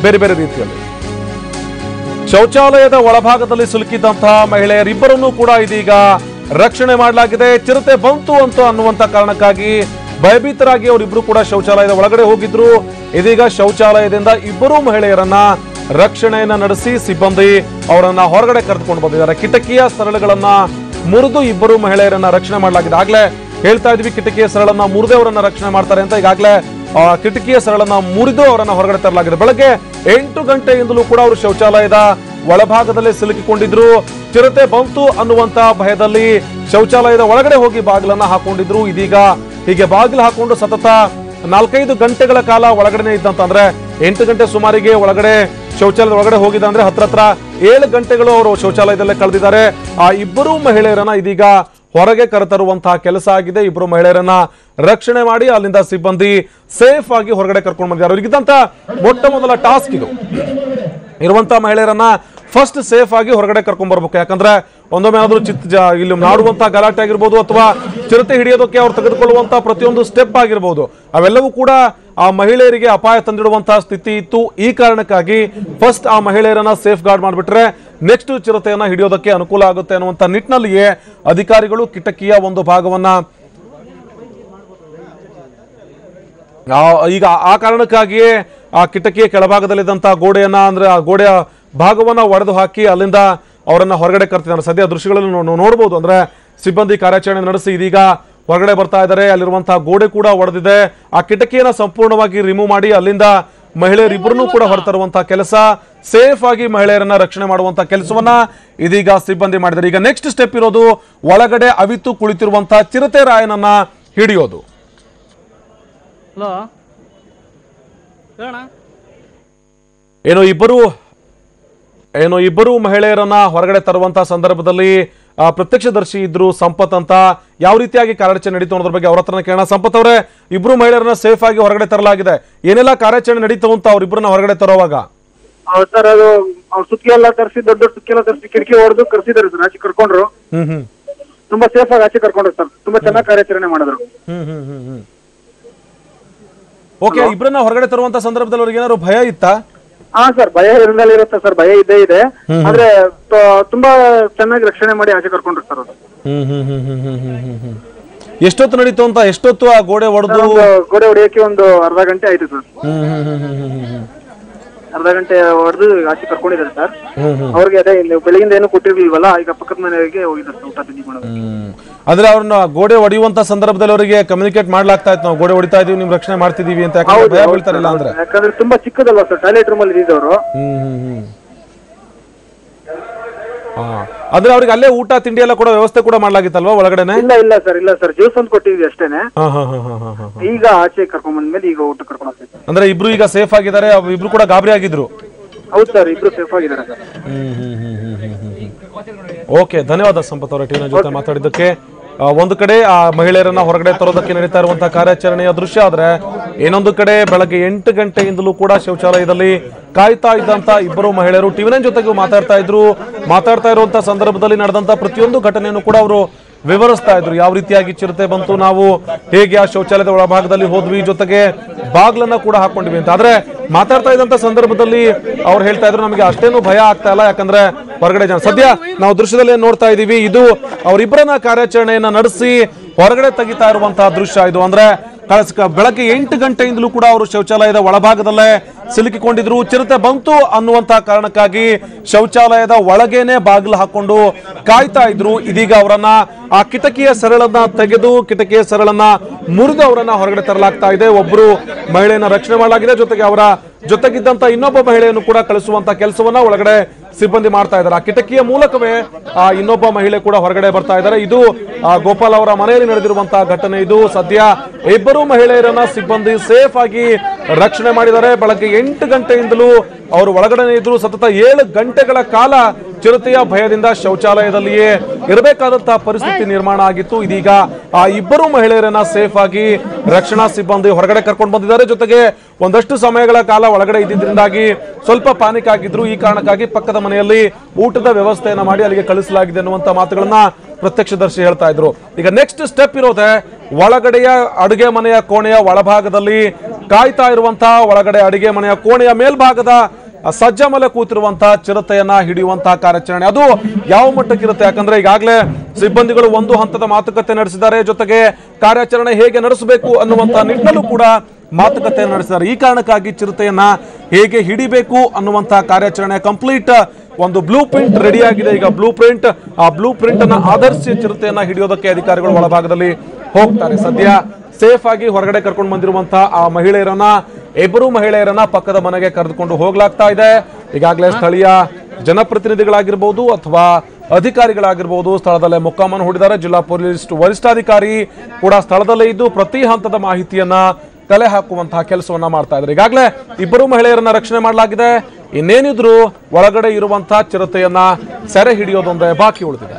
ಬೇರೆ ಬೇರೆ ರೀತಿಯಲ್ಲಿ. ಶೌಚಾಲಯದ ಒಳಭಾಗದಲ್ಲಿ ಸಿಲುಕಿದಂತಹ ಮಹಿಳೆಯರಿಬ್ಬರನ್ನು ಕೂಡ ಇದೀಗ ರಕ್ಷಣೆ ಮಾಡಲಾಗಿದೆ. ಚಿರತೆ ಬಂತು ಅಂತ ಅನ್ನುವಂತ ಕಾರಣಕ್ಕಾಗಿ ಭಯಭೀತರಾಗಿ ಅವರಿಬ್ರು ಕೂಡ ಶೌಚಾಲಯದ ಒಳಗಡೆ ಹೋಗಿದ್ರು. ಇದೀಗ ಶೌಚಾಲಯದಿಂದ ಇಬ್ಬರು ಮಹಿಳೆಯರನ್ನ ರಕ್ಷಣೆಯನ್ನ ನಡೆಸಿ ಸಿಬ್ಬಂದಿ ಅವರನ್ನ ಹೊರಗಡೆ ಕರೆದುಕೊಂಡು ಬಂದಿದ್ದಾರೆ. ಕಿಟಕಿಯ ಸರಳುಗಳನ್ನ ಮುರಿದು ಇಬ್ಬರು ಮಹಿಳೆಯರನ್ನ ರಕ್ಷಣೆ ಮಾಡಲಾಗಿದೆ. ಆಗ್ಲೇ ಹೇಳ್ತಾ ಇದ್ವಿ ಕಿಟಕಿಯ ಸರಳನ್ನ ಮುರಿದು ಅವರನ್ನ ರಕ್ಷಣೆ ಮಾಡ್ತಾರೆ ಅಂತ. ಈಗಾಗಲೇ ಕಿಟಕಿಯ ಸರಳನ್ನ ಮುರಿದು ಅವರನ್ನ ಹೊರಗಡೆ ತರಲಾಗಿದೆ. ಬೆಳಗ್ಗೆ 8 ಗಂಟೆಯಿಂದಲೂ ಕೂಡ ಅವರು ಶೌಚಾಲಯದ ಒಳಭಾಗದಲ್ಲಿ ಸಿಲುಕಿಕೊಂಡಿದ್ರು. ಚಿರತೆ ಬಂತು ಅನ್ನುವಂತ ಭಯದಲ್ಲಿ ಶೌಚಾಲಯದ ಒಳಗಡೆ ಹೋಗಿ ಬಾಗಿಲನ್ನ ಹಾಕೊಂಡಿದ್ರು. ಇದೀಗ ಹೀಗೆ ಬಾಗಿಲು ಹಾಕೊಂಡು ಸತತ 4-5 ಗಂಟೆಗಳ ಕಾಲ ಒಳಗಡೆ ಇದ್ದಂತ, ಅಂದ್ರೆ 8 ಗಂಟೆ ಸುಮಾರಿಗೆ ಒಳಗಡೆ ಶೌಚಾಲಯದ ಒಳಗಡೆ ಹೋಗಿದ್ದ, ಅಂದ್ರೆ ಹತ್ರ 7 ಗಂಟೆಗಳು ಅವರು ಶೌಚಾಲಯದಲ್ಲೇ ಕಳೆದಿದ್ದಾರೆ. ಆ ಇಬ್ಬರು ಮಹಿಳೆಯರನ್ನ ಇದೀಗ ಹೊರಗೆ ಕರೆತರುವಂತಹ ಕೆಲಸ ಆಗಿದೆ. ಇಬ್ಬರು ಮಹಿಳೆಯರನ್ನ ರಕ್ಷಣೆ ಮಾಡಿ ಅಲ್ಲಿಂದ ಸಿಬ್ಬಂದಿ ಸೇಫ್ ಆಗಿ ಹೊರಗಡೆ ಕರ್ಕೊಂಡು ಬಂದಿದ್ದಾರೆ. ಅವರಿಗಿದ್ದಂತ ಮೊಟ್ಟ ಮೊದಲ ಟಾಸ್ಕ್ ಇದು. ಇರುವಂತಹ ಮಹಿಳೆಯರನ್ನ ಫಸ್ಟ್ ಸೇಫ್ ಆಗಿ ಹೊರಗಡೆ ಕರ್ಕೊಂಡ್ ಬರ್ಬೇಕು. ಯಾಕಂದ್ರೆ ಒಂದೊಮ್ಮೆ ಏನಾದ್ರು ಇಲ್ಲಿ ನಾಡುವಂತಹ ಗಲಾಟೆ ಆಗಿರ್ಬೋದು ಅಥವಾ ಚಿರತೆ ಹಿಡಿಯೋದಕ್ಕೆ ಅವ್ರು ತೆಗೆದುಕೊಳ್ಳುವಂತ ಪ್ರತಿಯೊಂದು ಸ್ಟೆಪ್ ಆಗಿರ್ಬೋದು, ಅವೆಲ್ಲವೂ ಕೂಡ ಆ ಮಹಿಳೆಯರಿಗೆ ಅಪಾಯ ತಂದಿಡುವಂತಹ ಸ್ಥಿತಿ ಇತ್ತು. ಈ ಕಾರಣಕ್ಕಾಗಿ ಫಸ್ಟ್ ಆ ಮಹಿಳೆಯರನ್ನ ಸೇಫ್ ಗಾರ್ಡ್ ಮಾಡಿಬಿಟ್ರೆ ನೆಕ್ಸ್ಟ್ ಚಿರತೆಯನ್ನ ಹಿಡಿಯೋದಕ್ಕೆ ಅನುಕೂಲ ಆಗುತ್ತೆ ಅನ್ನುವಂತ ನಿಟ್ಟಿನಲ್ಲಿಯೇ ಅಧಿಕಾರಿಗಳು ಕಿಟಕಿಯ ಒಂದು ಭಾಗವನ್ನ ಈಗ ಆ ಕಾರಣಕ್ಕಾಗಿಯೇ ಆ ಕಿಟಕಿಯ ಕೆಳಭಾಗದಲ್ಲಿದ್ದಂತಹ ಗೋಡೆಯನ್ನ, ಅಂದ್ರೆ ಆ ಗೋಡೆಯ ಭಾಗವನ್ನ ಒಡೆದು ಹಾಕಿ ಅಲ್ಲಿಂದ ಅವರನ್ನ ಹೊರಗಡೆ ಕರ್ತಿದ್ದಾರೆ. ಸದ್ಯ ದೃಶ್ಯಗಳನ್ನು ನೋಡಬಹುದು. ಅಂದ್ರೆ ಸಿಬ್ಬಂದಿ ಕಾರ್ಯಾಚರಣೆ ನಡೆಸಿ ಇದೀಗ ಹೊರಗಡೆ ಬರ್ತಾ ಇದ್ದಾರೆ. ಅಲ್ಲಿರುವಂತಹ ಗೋಡೆ ಕೂಡ ಒಡೆದಿದೆ. ಆ ಕಿಟಕಿಯನ್ನ ಸಂಪೂರ್ಣವಾಗಿ ರಿಮೂವ್ ಮಾಡಿ ಅಲ್ಲಿಂದ ಮಹಿಳೆಯರಿಬ್ಬರನ್ನು ಕೂಡ ಹೊರತರುವಂತಹ ಕೆಲಸ, ಸೇಫ್ ಆಗಿ ಮಹಿಳೆಯರನ್ನ ರಕ್ಷಣೆ ಮಾಡುವಂತಹ ಕೆಲಸವನ್ನ ಇದೀಗ ಸಿಬ್ಬಂದಿ ಮಾಡಿದ್ದಾರೆ. ಈಗ ನೆಕ್ಸ್ಟ್ ಸ್ಟೆಪ್ ಇರೋದು ಒಳಗಡೆ ಅವಿತು ಕುಳಿತಿರುವಂತಹ ಚಿರತೆ ರಾಯನನ್ನ ಹಿಡಿಯೋದು. ಏನೋ ಇಬ್ಬರು ಮಹಿಳೆಯರನ್ನ ಹೊರಗಡೆ ತರುವಂತಹ ಸಂದರ್ಭದಲ್ಲಿ ಪ್ರತ್ಯಕ್ಷದರ್ಶಿ ಇದ್ರು ಸಂಪತ್ ಅಂತ. ಯಾವ ರೀತಿಯಾಗಿ ಕಾರ್ಯಾಚರಣೆ ನಡೀತು ಅನ್ನೋದ್ರ ಬಗ್ಗೆ ಅವ್ರ ಹತ್ರನ ಕೇಳೋಣ. ಸಂಪತ್ ಅವರೇ, ಇಬ್ರು ಮಹಿಳೆಯರನ್ನ ಸೇಫ್ ಆಗಿ ಹೊರಗಡೆ ತರಲಾಗಿದೆ. ಏನೆಲ್ಲ ಕಾರ್ಯಾಚರಣೆ ನಡೀತು ಅಂತ ಅವ್ರಿಬ್ರನ್ನ ಹೊರಗಡೆ ತರುವಾಗ? ಸರ್, ಅದು ಅವ್ರ ಸುತ್ತಿ ಎಲ್ಲ ತರಿಸಿ, ದೊಡ್ಡ ಸುತ್ತಿ ಎಲ್ಲ ತರಿಸಿ, ಕಿಟಕಿ ಹೊಡೆದು ಕರ್ಸಿದಾರೆ ಸರ್. ಆಚೆ ಕರ್ಕೊಂಡ್ರು. ತುಂಬಾ ಸೇಫ್ ಆಗಿ ಆಚೆ ಕರ್ಕೊಂಡ್ರು ಸರ್. ತುಂಬಾ ಚೆನ್ನಾಗಿ ಕಾರ್ಯಾಚರಣೆ ಮಾಡಿದ್ರು. ಓಕೆ, ಇಬ್ಬರನ್ನ ಹೊರಗಡೆ ತರುವಂತ ಸಂದರ್ಭದಲ್ಲಿ ಅವ್ರಿಗೆ ಏನಾದ್ರು ಭಯ ಇತ್ತಾ? ಹಾ ಸರ್, ಭಯ ಇರಲೇ ಇರುತ್ತೆ ಸರ್. ಭಯ ಇದ್ದೇ ಇದೆ. ಆದ್ರೆ ತುಂಬಾ ಚೆನ್ನಾಗಿ ರಕ್ಷಣೆ ಮಾಡಿ ಆಚೆ ಕರ್ಕೊಂಡ್ರು ಸರ್. ಅದು ಎಷ್ಟೊತ್ತು ನಡೀತು ಅಂತ? ಎಷ್ಟೊತ್ತು ಆ ಗೋಡೆ ಹೊಡೆದು? ಗೋಡೆ ಹೊಡೆಯಕ್ಕೆ ಒಂದು ಅರ್ಧ ಗಂಟೆ ಆಯ್ತು ಸರ್. ಅರ್ಧ ಗಂಟೆ ಹೊಡೆದು ಆಚೆ ಕರ್ಕೊಂಡಿದ್ದಾರೆ ಸರ್. ಅವ್ರಿಗೆ ಅದೇ ಬೆಳಗಿಂದ ಏನು ಕೊಟ್ಟಿರ್ಲಿಲ್ವಲ್ಲ, ಈಗ ಪಕ್ಕದ ಮನೆಯವರಿಗೆ ಹೋಗಿದ್ದಾರೆ ಊಟ ತಿಂಡಿ ಮಾಡೋದು. ಅಂದ್ರೆ ಅವ್ರನ್ನ ಗೋಡೆ ಹೊಡೆಯುವಂತ ಸಂದರ್ಭದಲ್ಲಿ ಅವರಿಗೆ ಕಮ್ಯುನಿಕೇಟ್ ಮಾಡ್ಲಾಗ್ತಾ ಇತ್ತು, ನಾವು ಗೋಡೆ ಹೊಡಿತಾ ಇದೀವಿ, ನಿಮ್ ರಕ್ಷಣೆ ಮಾಡ್ತಿದೀವಿ ಅಂತ. ಭಯ ಬೀಳ್ತಾರಿಲ್ಲ ಅಂದ್ರೆ? ಯಾಕಂದ್ರೆ ತುಂಬಾ ಚಿಕ್ಕದಲ್ವಾ ಸರ್, ಟಾಯ್ಲೆಟ್ ರೂಮ್ ಅಲ್ಲಿ ಇದ್ದವರು. ಅಂದ್ರೆ ಅವ್ರಿಗೆ ಅಲ್ಲೇ ಊಟ ತಿಂಡಿ ಎಲ್ಲ ಕೂಡ ವ್ಯವಸ್ಥೆ ಕೂಡ ಮಾಡ್ಲಾಗಿತ್ತಲ್ವಾ ಒಳಗಡೆನೆ? ಇಲ್ಲ ಸರ್, ಜ್ಯೂಸ್ ಒಂದು ಕೊಟ್ಟಿದ್ವಿ ಅಷ್ಟೇನೆ. ಈಗ ಆಚೆ ಕರ್ಕೊಂಡ್ ಬಂದ್ಮೇಲೆ ಈಗ ಊಟ ಕರ್ಕೊಂಡು ಹೋಗ್ತೀವಿ. ಅಂದ್ರೆ ಇಬ್ರು ಈಗ ಸೇಫ್ ಆಗಿದ್ದಾರೆ, ಇಬ್ರು ಕೂಡ ಗಾಬರಿ ಆಗಿದ್ರು? ಹೌದು ಸರ್, ಇಬ್ರು ಸೇಫ್ ಆಗಿದ್ದಾರೆ ಸರ್. ಓಕೆ, ಧನ್ಯವಾದ ಸಂಪತ್ ಅವರ ಟಿವಿನ ಜೊತೆ ಮಾತಾಡಿದ್ದಕ್ಕೆ. ಒಂದು ಕಡೆ ಆ ಮಹಿಳೆಯರನ್ನ ಹೊರಗಡೆ ತರೋದಕ್ಕೆ ನಡೀತಾ ಇರುವಂತಹ ಕಾರ್ಯಾಚರಣೆಯ ದೃಶ್ಯ ಆದ್ರೆ, ಇನ್ನೊಂದು ಕಡೆ ಬೆಳಗ್ಗೆ 8 ಗಂಟೆಯಿಂದಲೂ ಕೂಡ ಶೌಚಾಲಯದಲ್ಲಿ ಕಾಯ್ತಾ ಇದ್ದಂತ ಇಬ್ಬರು ಮಹಿಳೆಯರು ಟಿವಿನ ಜೊತೆಗೂ ಮಾತಾಡ್ತಾ ಇರುವಂತಹ ಸಂದರ್ಭದಲ್ಲಿ ನಡೆದಂತ ಪ್ರತಿಯೊಂದು ಘಟನೆಯನ್ನು ಕೂಡ ಅವರು ವಿವರಿಸ್ತಾ ಇದ್ರು. ಯಾವ ರೀತಿಯಾಗಿ ಚಿರತೆ ಬಂತು, ನಾವು ಹೇಗೆ ಆ ಶೌಚಾಲಯದ ಒಳಭಾಗದಲ್ಲಿ ಹೋದ್ವಿ, ಜೊತೆಗೆ ಬಾಗ್ಲನ್ನ ಕೂಡ ಹಾಕೊಂಡಿವಿ ಅಂತ. ಆದ್ರೆ ಮಾತಾಡ್ತಾ ಇದ್ದಂತ ಸಂದರ್ಭದಲ್ಲಿ ಅವ್ರು ಹೇಳ್ತಾ ಇದ್ರು, ನಮಗೆ ಅಷ್ಟೇನು ಭಯ ಆಗ್ತಾ ಇಲ್ಲ, ಯಾಕಂದ್ರೆ ಹೊರಗಡೆ ಜನ. ಸದ್ಯ ನಾವು ದೃಶ್ಯದಲ್ಲಿ ನೋಡ್ತಾ ಇದೀವಿ, ಇದು ಅವರಿಬ್ಬರನ್ನ ಕಾರ್ಯಾಚರಣೆಯನ್ನ ನಡೆಸಿ ಹೊರಗಡೆ ತೆಗಿತಾ ಇರುವಂತಹ ದೃಶ್ಯ ಇದು. ಅಂದ್ರೆ ಬೆಳಗ್ಗೆ 8 ಗಂಟೆಯಿಂದಲೂ ಕೂಡ ಅವರು ಶೌಚಾಲಯದ ಒಳಭಾಗದಲ್ಲೇ ಸಿಲುಕಿಕೊಂಡಿದ್ರು. ಚಿರತೆ ಬಂತು ಅನ್ನುವಂತಹ ಕಾರಣಕ್ಕಾಗಿ ಶೌಚಾಲಯದ ಒಳಗೇನೆ ಬಾಗಿಲು ಹಾಕೊಂಡು ಕಾಯ್ತಾ ಇದ್ರು. ಇದೀಗ ಅವರನ್ನ ಆ ಕಿಟಕಿಯ ಸರಳನ್ನ ತೆಗೆದು, ಕಿಟಕಿಯ ಸರಳನ್ನ ಮುರಿದು ಅವರನ್ನ ಹೊರಗಡೆ ತರಲಾಗ್ತಾ ಇದೆ. ಒಬ್ಬರು ಮಹಿಳೆಯನ್ನ ರಕ್ಷಣೆ ಮಾಡಲಾಗಿದೆ, ಜೊತೆಗೆ ಅವರ ಜೊತೆಗಿದ್ದಂತ ಇನ್ನೊಬ್ಬ ಮಹಿಳೆಯನ್ನು ಕೂಡ ಕಳಿಸುವಂತ ಕೆಲಸವನ್ನ ಒಳಗಡೆ ಸಿಬ್ಬಂದಿ ಮಾಡ್ತಾ ಇದ್ದಾರೆ. ಆ ಕಿಟಕಿಯ ಮೂಲಕವೇ ಆ ಇನ್ನೊಬ್ಬ ಮಹಿಳೆ ಕೂಡ ಹೊರಗಡೆ ಬರ್ತಾ ಇದ್ದಾರೆ. ಇದು ಗೋಪಾಲ್ ಅವರ ಮನೆಯಲ್ಲಿ ನಡೆದಿರುವಂತಹ ಘಟನೆ ಇದು. ಸದ್ಯ ಇಬ್ಬರು ಮಹಿಳೆಯರನ್ನ ಸಿಬ್ಬಂದಿ ಸೇಫ್ ಆಗಿ ರಕ್ಷಣೆ ಮಾಡಿದ್ದಾರೆ. ಬೆಳಗ್ಗೆ 8 ಗಂಟೆಯಿಂದಲೂ ಅವರು ಒಳಗಡೆ ಇದ್ರು. ಸತತ 7 ಗಂಟೆಗಳ ಕಾಲ ಚಿರತೆಯ ಭಯದಿಂದ ಶೌಚಾಲಯದಲ್ಲಿಯೇ ಇರಬೇಕಾದಂತಹ ಪರಿಸ್ಥಿತಿ ನಿರ್ಮಾಣ ಆಗಿತ್ತು. ಇದೀಗ ಆ ಇಬ್ಬರು ಮಹಿಳೆಯರನ್ನ ಸೇಫ್ ಆಗಿ ರಕ್ಷಣಾ ಸಿಬ್ಬಂದಿ ಹೊರಗಡೆ ಕರ್ಕೊಂಡು ಬಂದಿದ್ದಾರೆ. ಜೊತೆಗೆ ಒಂದಷ್ಟು ಸಮಯಗಳ ಕಾಲ ಒಳಗಡೆ ಇದ್ದಿದ್ದರಿಂದಾಗಿ ಸ್ವಲ್ಪ ಪ್ಯಾನಿಕ್ ಆಗಿದ್ರು. ಈ ಕಾರಣಕ್ಕಾಗಿ ಪಕ್ಕದ ಮನೆಯಲ್ಲಿ ಊಟದ ವ್ಯವಸ್ಥೆಯನ್ನ ಮಾಡಿ ಅಲ್ಲಿಗೆ ಕಳಿಸಲಾಗಿದೆ ಅನ್ನುವಂತ ಮಾತುಗಳನ್ನ ಪ್ರತ್ಯಕ್ಷದರ್ಶಿ ಹೇಳ್ತಾ ಇದ್ರು. ಈಗ ನೆಕ್ಸ್ಟ್ ಸ್ಟೆಪ್ ಇರೋದೆ ಒಳಗಡೆಯ ಅಡುಗೆ ಮನೆಯ ಕೋಣೆಯ ಒಳಭಾಗದಲ್ಲಿ ಕಾಯ್ತಾ ಇರುವಂತಹ, ಒಳಗಡೆ ಅಡುಗೆ ಮನೆಯ ಕೋಣೆಯ ಮೇಲ್ಭಾಗದ ಸಜ್ಜ ಮೇಲೆ ಕೂತಿರುವಂತಹ ಚಿರತೆಯನ್ನ ಹಿಡಿಯುವಂತಹ ಕಾರ್ಯಾಚರಣೆ. ಅದು ಯಾವ ಮಟ್ಟಕ್ಕಿರುತ್ತೆ? ಯಾಕಂದ್ರೆ ಈಗಾಗಲೇ ಸಿಬ್ಬಂದಿಗಳು ಒಂದು ಹಂತದ ಮಾತುಕತೆ ನಡೆಸಿದ್ದಾರೆ, ಜೊತೆಗೆ ಕಾರ್ಯಾಚರಣೆ ಹೇಗೆ ನಡೆಸಬೇಕು ಅನ್ನುವಂತಹ ನಿಟ್ಟಿನಲ್ಲೂ ಕೂಡ ಮಾತುಕತೆ ನಡೆಸಿದ್ದಾರೆ. ಈ ಕಾರಣಕ್ಕಾಗಿ ಚಿರತೆಯನ್ನ ಹೇಗೆ ಹಿಡಿಬೇಕು ಅನ್ನುವಂತಹ ಕಾರ್ಯಾಚರಣೆ ಕಂಪ್ಲೀಟ್ ಒಂದು ಬ್ಲೂ ಪ್ರಿಂಟ್ ರೆಡಿ ಆಗಿದೆ. ಈಗ ಆ ಬ್ಲೂ ಪ್ರಿಂಟ್ ಅನ್ನ ಆಧರಿಸಿ ಚಿರತೆಯನ್ನ ಹಿಡಿಯೋದಕ್ಕೆ ಅಧಿಕಾರಿಗಳು ಒಳಭಾಗದಲ್ಲಿ ಹೋಗ್ತಾರೆ. ಸದ್ಯ ಸೇಫ್ ಆಗಿ ಹೊರಗಡೆ ಕರ್ಕೊಂಡು ಬಂದಿರುವಂತಹ ಆ ಇಬ್ಬರು ಮಹಿಳೆಯರನ್ನ ಪಕ್ಕದ ಮನೆಗೆ ಕರೆದುಕೊಂಡು ಹೋಗ್ಲಾಗ್ತಾ ಇದೆ. ಈಗಾಗಲೇ ಸ್ಥಳೀಯ ಜನಪ್ರತಿನಿಧಿಗಳಾಗಿರ್ಬೋದು ಅಥವಾ ಅಧಿಕಾರಿಗಳಾಗಿರ್ಬೋದು ಸ್ಥಳದಲ್ಲೇ ಮೊಕ್ಕಾಮನ್ನು ಹೂಡಿದ್ದಾರೆ. ಜಿಲ್ಲಾ ಪೊಲೀಸ್ ವರಿಷ್ಠಾಧಿಕಾರಿ ಕೂಡ ಸ್ಥಳದಲ್ಲೇ ಇದ್ದು ಪ್ರತಿ ಹಂತದ ಮಾಹಿತಿಯನ್ನ ಕಲೆ ಹಾಕುವಂತಹ ಕೆಲಸವನ್ನ ಮಾಡ್ತಾ ಇದ್ದಾರೆ. ಈಗಾಗಲೇ ಇಬ್ಬರು ಮಹಿಳೆಯರನ್ನ ರಕ್ಷಣೆ ಮಾಡಲಾಗಿದೆ. ಇನ್ನೇನಿದ್ರು ಒಳಗಡೆ ಇರುವಂತಹ ಚಿರತೆಯನ್ನ ಸೆರೆ ಹಿಡಿಯೋದೊಂದೇ ಬಾಕಿ ಉಳಿದಿದೆ.